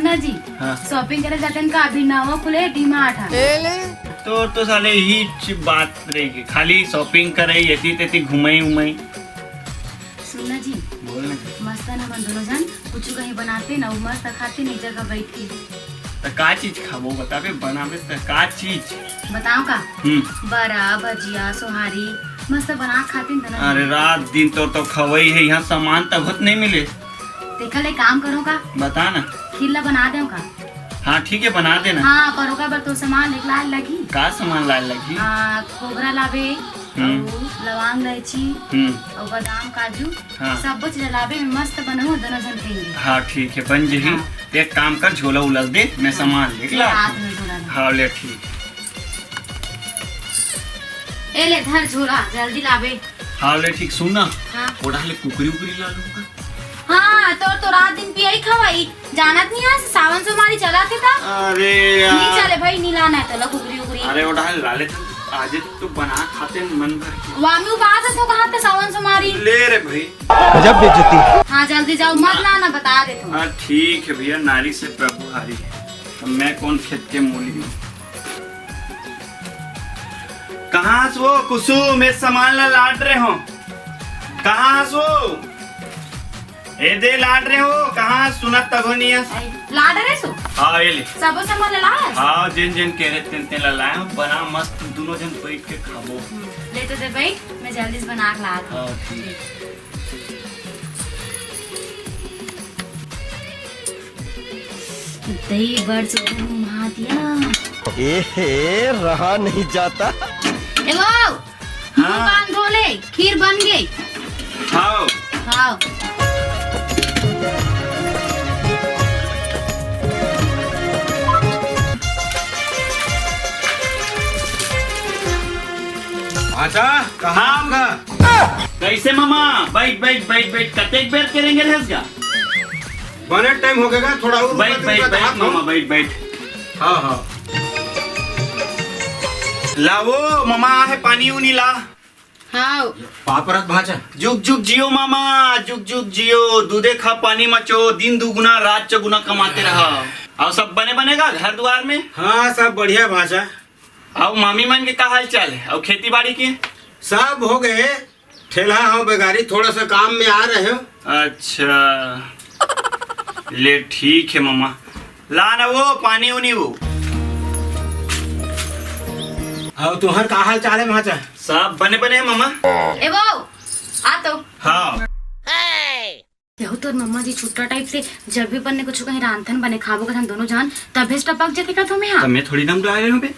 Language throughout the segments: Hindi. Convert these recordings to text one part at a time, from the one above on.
सुना जी। हाँ। शॉपिंग करे जाते हैं का अभी नवा खुले डी-मार्ट है। तो साले ही बात रहेगी, खाली शॉपिंग करे यति तेती घुमाई उमाई। सुना जी, बोल ना। मस्त ना मन दोनों जन कुछ कहीं बनाते ना, मस्त खाते नहीं जगह बैठ के। तो का चीज खाबो बताबे, बनाबे तो का चीज बताओ का? बड़ा भजिया सोहारी मस्त बना खाते ना। अरे रात दिन तो खवई है, यहाँ सामान तक बहुत नहीं मिले। देखा ले काम करो का? बता ना। खिल्ला बना दे का? हाँ ठीक है बना देना। हाँ करो का, बर तो सामान निकला लगी। का सामान लाए लगी? खोबरा लावे, लवांग इलायची और बादाम काजू। हाँ। सब चीज लावे में मस्त बनू दोनों जन खाएंगे। हाँ ठीक है बन जही। हाँ। एक काम कर, झोला उलस दे, मैं सामान लेके ला। हाँ ले ठीक। ए ले धर झोला जल्दी लावे। हाँ ले ठीक। सुन ना, हाँ। ओढ़ा ले कुकरी उकरी ला लूंगा। हाँ तो रात दिन पिया ही खवाई जानत नहीं है, सावन सोमारी चला के था। अरे नहीं चले भाई, नहीं लाना है तो ला कुकरी उकरी। अरे ओढ़ा ला ले, आज तो बना खाते मन भर के। वामी बात है तो कहा था सावन सोमारी ले रे भाई। गजब बेइज्जती। हाँ जल्दी जाओ, मत लाना बता दे तुम। हाँ ठीक है भैया, नारी से प्रभु हारी है। अब मैं कौन खेत के मूली हूँ। कहाँ से वो कुसुम, मैं सामान ला लाट रहे हो। कहाँ से वो ए दे लाट रहे हो, कहाँ सुनत तको नहीं है। लाड रे सो हाँ ये ले। सब सामान ला है। हाँ जिन जिन कह रहे तेन ला लाए हो, बना मस्त दोनों जन बैठ के खाबो। ले तो दे भाई, मैं जल्दी से बना के ला दूँ। हाँ ठीक। दही बड़ सुबह घुमा दिया। ए रहा नहीं जाता। एगो मुंह कान धो ले, खीर बन गई। हाँ हाँ आजा कहाँ का? कैसे मामा, बैठ बैठ बैठ बैठ, कतेक बेर करेंगे रहेगा। बने टाइम हो गएगा थोड़ा और। बैठ बैठ बैठ मामा, बैठ बैठ। हाँ हाँ लावो मामा है पानी उनी ला। हाँ पापरत भाजा। जुग जुग जियो मामा, जुग जुग जियो। दूधे खा पानी मचो, दिन दुगुना रात चौगुना कमाते रहा। और सब बने बनेगा घर द्वार में। हाँ सब बढ़िया भाजा। और मामी मन के का हाल चाल है, और खेती बाड़ी के सब हो गए। ठेला हो बेगारी, थोड़ा सा काम में आ रहे हो। अच्छा ले ठीक है मामा, ला ना वो पानी उनी वो। और तुम्हार का हाल चाल है भाजा? सब बने बने है मामा। ए वो आ तो। हाँ यहो तो मम्मा जी छुट्टा टाइप से जब भी बनने कुछ कहीं रांधन बने खाबो का हम दोनों जान तब टपक जाते का तुम्हें। तो मैं थोड़ी दम ला रहे हूँ बे।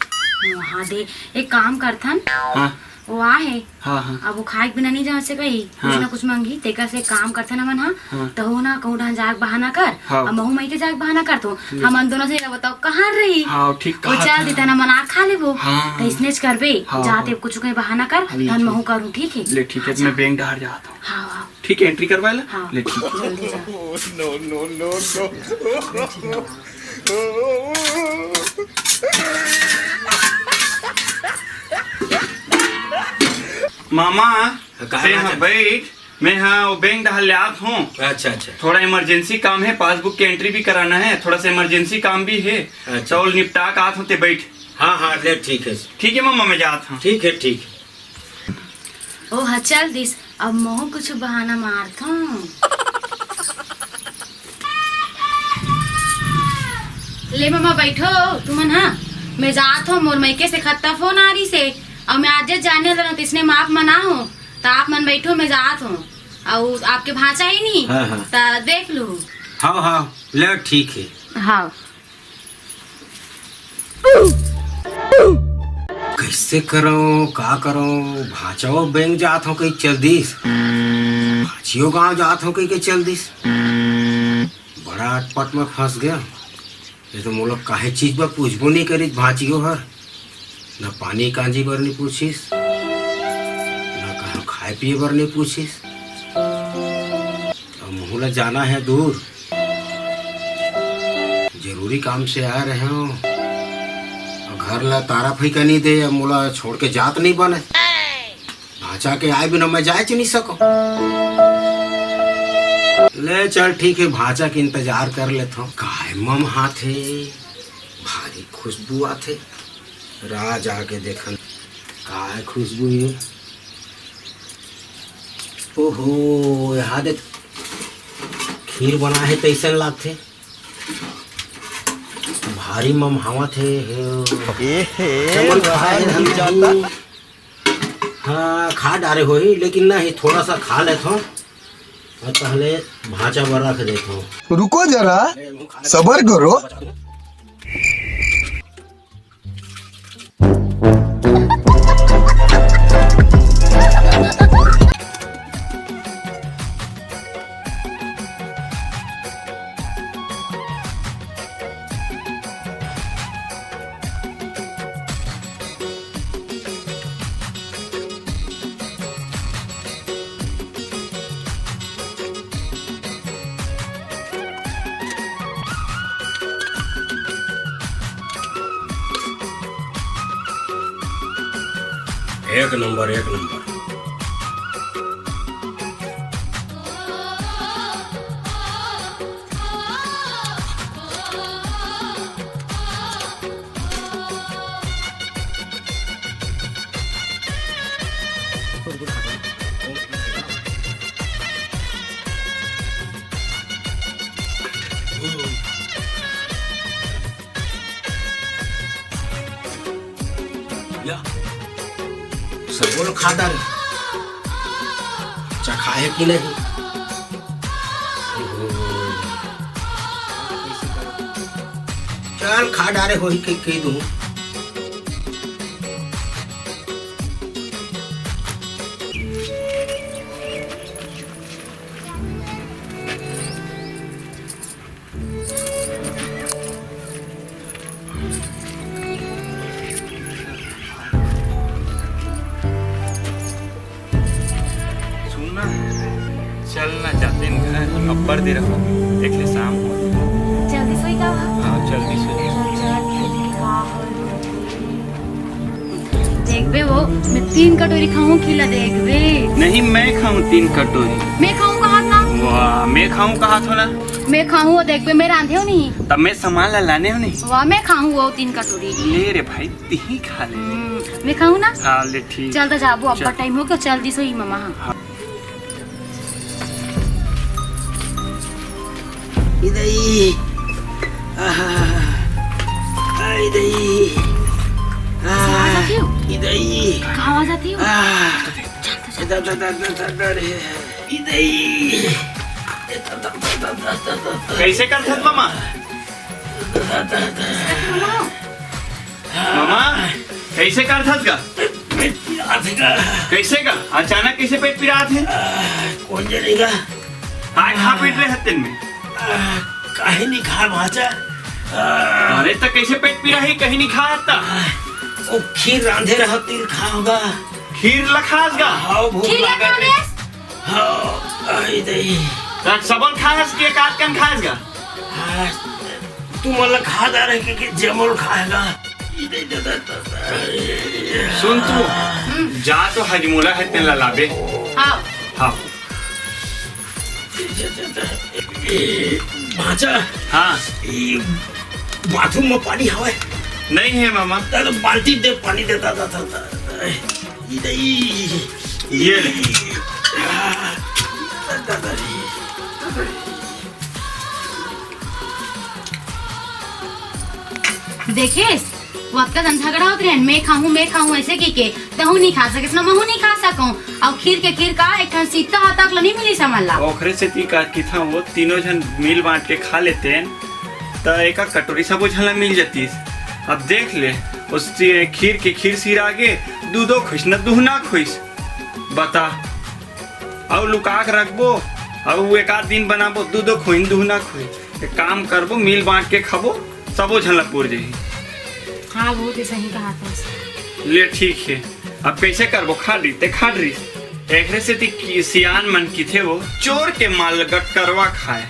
हाँ दे एक काम करथन। हाँ वो आ है। हाँ हाँ अब वो खाए बिना नहीं जा से कही हाँ। कुछ ना कुछ मांगी तेका से काम करथन हमन। हाँ हाँ। तो हो ना कहूँ जाग बहाना कर। हाँ। अब महू मई के जाग बहाना कर तो हम दोनों से बताओ कहाँ रही। हाँ ठीक वो कहा चल था। देता ना मना खा ले वो। हाँ। तो इसने करबे हाँ। जाते कुछ कहीं बहाना कर हाँ, ये धन ठीक। महू करूँ ठीक है। ले ठीक है, तो मैं बैंक डाल जाता हूँ। हाँ हाँ ठीक है एंट्री करवा ले। हाँ। ले ठीक है। जल्दी जा। मामा कहाँ से हाँ भाजा? बैठ, मैं हाँ वो बैंक डाल आत हूँ। अच्छा अच्छा थोड़ा इमरजेंसी काम है, पासबुक की एंट्री भी कराना है, थोड़ा सा इमरजेंसी काम भी है। अच्छा। चौल निपटा के आत हूँ ते बैठ। हाँ हाँ ले ठीक है। ठीक है मामा, मैं जाता हूँ। ठीक है ठीक। ओ हाँ चल दिस अब महू कुछ बहाना मारत हूँ। ले मामा बैठो तुमन। हाँ मैं जात हूँ, मोर मैके से खत्ता फोन आ रही से और मैं आज जाने लगा तो इसने माप मना हो तो आप मन बैठो, मैं जात हूँ और आपके भाषा ही नहीं। हाँ, हाँ। तो देख लू। हाँ हाँ ले ठीक है। हाँ कैसे करो का करो? भाचाओ बैंक जात हो कहीं चल दिस, भाचियो गांव जात हो कहीं के चल दिस। बड़ा अटपट में फंस गया। ये तो मोला काहे चीज पर पूछबो नहीं करी भाचियो हर। न पानी कांजी बर नहीं पूछिस, न कहा खाए पिए बर नहीं पूछिस। अब मोला जाना है दूर, जरूरी काम से आ रहे हो। घर ला तारा फैका नहीं दे, अब मोला छोड़ के जात नहीं बने। भाचा के आए बिना मैं जाए नहीं सको। ले चल ठीक है, भाजा के इंतजार कर लेता हूँ। काय मम हाथे भारी खुशबू आथे। राज आके देखन काय खुशबू है। ओहो यहाँ दे खीर बना है तैसन लागथे। भारी मम हवा थे। चमन खाए हम। हाँ खा डारे हो ही, लेकिन नहीं थोड़ा सा खा लेता हूँ और पहले भाजा पर रख देता हूँ। रुको जरा, सबर करो। एक नंबर एक नंबर। या सब लोग खा डाले, चखा है कि नहीं? चल खा डाले हो ही कही दूँ। चलना चाहते हैं घर, अब्बर दे रखो देख ले शाम हो। जल्दी सोई का हाँ जल्दी से। देख बे वो मैं 3 कटोरी खाऊं खिला देख बे। नहीं मैं खाऊं 3 कटोरी। मैं खाऊं कहाँ था? वाह मैं खाऊं कहा था ना। मैं खाऊं देख बे, मैं रांधे हो नहीं। तब मैं सामान ला लाने हो नहीं। वाह मैं खाऊं वो 3 कटोरी। ले रे भाई तीही खा ले। मैं खाऊं ना। हाँ ले ठीक। चल तो जाबो, अब चल। टाइम हो गया, जल्दी सोई मामा। हाँ इधई आवाज आती हो? इधई कहाँ आवाज आती हो? कैसे कर था मामा? मामा कैसे कर था का? कैसे का अचानक कैसे पेट पिरा थे? कौन जानेगा? आज हाँ पेट रहे हत्ते में काहे नहीं खा भाजा? अरे तो कैसे पेट पिरा है कहीं नहीं खा था? ओ खीर रांधे रहा तिल खाओगा। खीर लखास गा? हाउ भूख खीर लगा लगा रे। हाउ आई दई। तक सबल खास के काट कन खास गा? तू मला खा जा रहे कि जमल खाएगा। सुन तू जा तो हजमोला है तेन लाबे। हाँ हाँ भाजा हाँ बाथरूम में पानी हवा नहीं है मामा। तो बाल्टी दे पानी देता था। ये ले। देखिए वक्त का झगड़ा होते हैं, मैं खाऊं ऐसे की तहू नहीं खा सके, मैं नहीं खा सकूं। और खीर का एक ठन सीता हाथ नहीं मिली समझला। ओखरे से ती का की था वो तीनों जन मिल बांट के खा लेते हैं तो एक कटोरी सब झला मिल जाती। अब देख ले उस खीर सिर आगे दूधो खुश न दूहना खुश बता। और लुका के रखबो और एक आध दिन बनाबो दूधो खुइन दूहना खुश। एक काम करबो मिल बांट के खाबो सबो झला पूर जाही। हाँ वो तो सही कहा था। ले ठीक है अब कैसे करबो? खा रही एकरे से ती सियान मन की थे वो चोर के माल गट करवा खाए।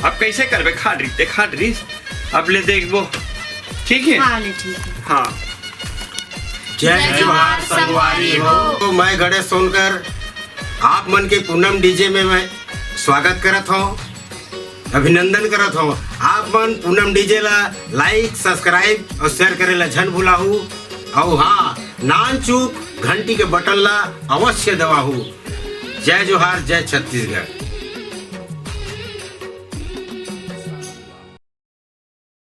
अब कैसे करबे? खा रही अब ले देखबो ठीक है। हाँ ले ठीक है। हाँ जय जवाहर संगवारी हो। तो मैं गणेश सोनकर आप मन के पूनम डीजे में मैं स्वागत करत हो, अभिनंदन करत हो। आप मन पूनम डीजे ला लाइक सब्सक्राइब और शेयर करे ला झन भुलाहू। और हाँ, नान चूक घंटी के बटन ला अवश्य दबाहू। जय जोहार, जय छत्तीसगढ़।